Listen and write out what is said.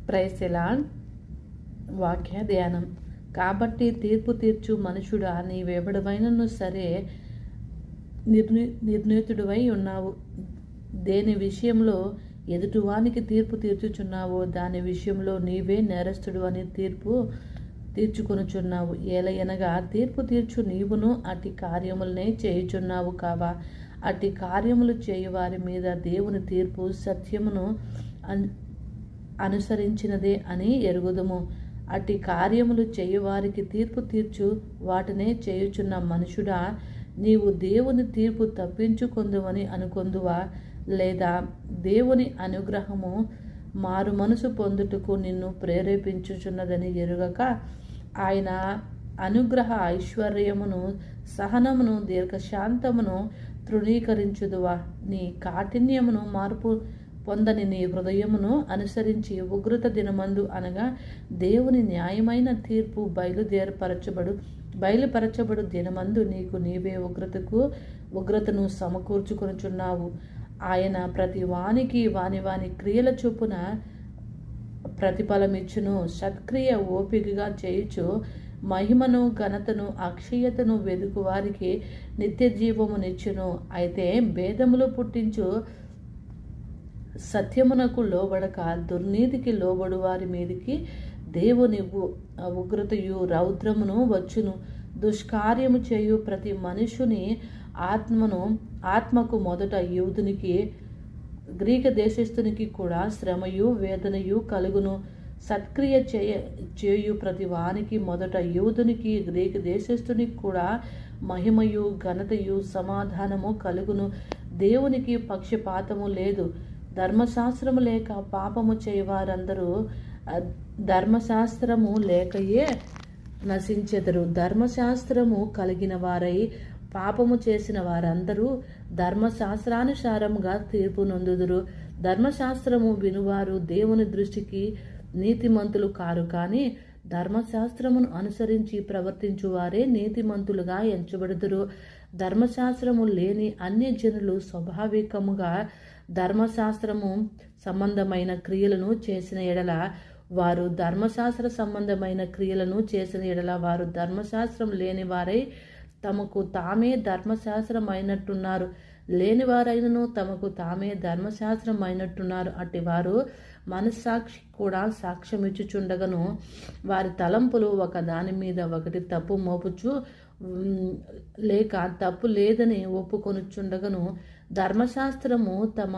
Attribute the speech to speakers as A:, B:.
A: Praise the lord. వాక్య ధ్యానం. కాబట్టి తీర్పు తీర్చు మనుషుడా, నీవెవడవైనను సరే నిర్ణీతుడివై ఉన్నావు. దేని విషయంలో ఎదుటివానికి తీర్పు తీర్చుచున్నావో దాని విషయంలో నీవే నేరస్తుడు అని తీర్పు తీర్చుకొనుచున్నావు. ఏలయనగా తీర్పు తీర్చు నీవును అట్టి కార్యములనే చేయుచున్నావు కావా? అట్టి కార్యములు చేయువారి మీద దేవుని తీర్పు సత్యమును అనుసరించినదే అని ఎరుగుదుము. అట్టి కార్యములు చేయువారికి తీర్పు తీర్చు వాటినే చేయుచున్న మనుషుడా, నీవు దేవుని తీర్పు తప్పించుకొందువని అనుకొందువా? లేదా దేవుని అనుగ్రహము మారు మనసు పొందుటకు నిన్ను ప్రేరేపించుచున్నదని ఎరుగక ఆయన అనుగ్రహ ఐశ్వర్యమును సహనమును దీర్ఘశాంతమును తృణీకరించుదువా? నీ కాఠిన్యమును మార్పు పొందని నీ హృదయమును అనుసరించి ఉగ్రత దినమందు అనగా దేవుని న్యాయమైన తీర్పు బయలుపరచబడు దినమందు నీకు నీవే ఉగ్రతను సమకూర్చుకొనుచున్నావు. ఆయన ప్రతి వానికి వాని క్రియల చొప్పున ప్రతిఫలమిచ్చును. సత్క్రియ ఓపికగా చేయుచు మహిమను ఘనతను అక్షయతను వెదుకు వారికి నిత్య జీవమునిచ్చును. అయితే భేదములు పుట్టించు సత్యమునకు లోబడక దుర్నీతికి లోబడు వారి మీదికి దేవుని ఉగ్రతయు రౌద్రమును వచ్చును. దుష్కార్యము చేయు ప్రతి మనుషుని ఆత్మకు మొదట యూదునికి గ్రీక దేశస్థునికి కూడా శ్రమయు వేదనయు కలుగును. సత్క్రియ చేయు ప్రతి వానికి మొదట యూదునికి గ్రీక దేశస్థునికి కూడా మహిమయు ఘనతయు సమాధానము కలుగును. దేవునికి పక్షపాతము లేదు. ధర్మశాస్త్రము లేక పాపము చేయవారందరూ ధర్మశాస్త్రము లేకయే నశించెదరు. ధర్మశాస్త్రము కలిగిన వారై పాపము చేసిన వారందరూ ధర్మశాస్త్రానుసారముగా తీర్పు నొందుదురు. ధర్మశాస్త్రము వినువారు దేవుని దృష్టికి నీతిమంతులు కారు, కానీ ధర్మశాస్త్రమును అనుసరించి ప్రవర్తించువారే నీతిమంతులుగా ఎంచబడుదురు. ధర్మశాస్త్రము లేని అన్యజనులు స్వాభావికముగా ధర్మశాస్త్రము సంబంధమైన క్రియలను చేసిన ఎడల వారు ధర్మశాస్త్ర సంబంధమైన క్రియలను చేసిన ఎడల వారు ధర్మశాస్త్రం లేని వారై తమకు తామే ధర్మశాస్త్రమైనట్టున్నారు. లేనివారైనను తమకు తామే ధర్మశాస్త్రమైనట్టున్నారు. అట్టి వారు మనస్సాక్షి కూడా సాక్ష్యమిచ్చుచుండగను వారి తలంపులు ఒక దాని మీద ఒకటి తప్పు మోపుచు లేక తప్పు లేదని ఒప్పుకొనుచుండగను ధర్మశాస్త్రము తమ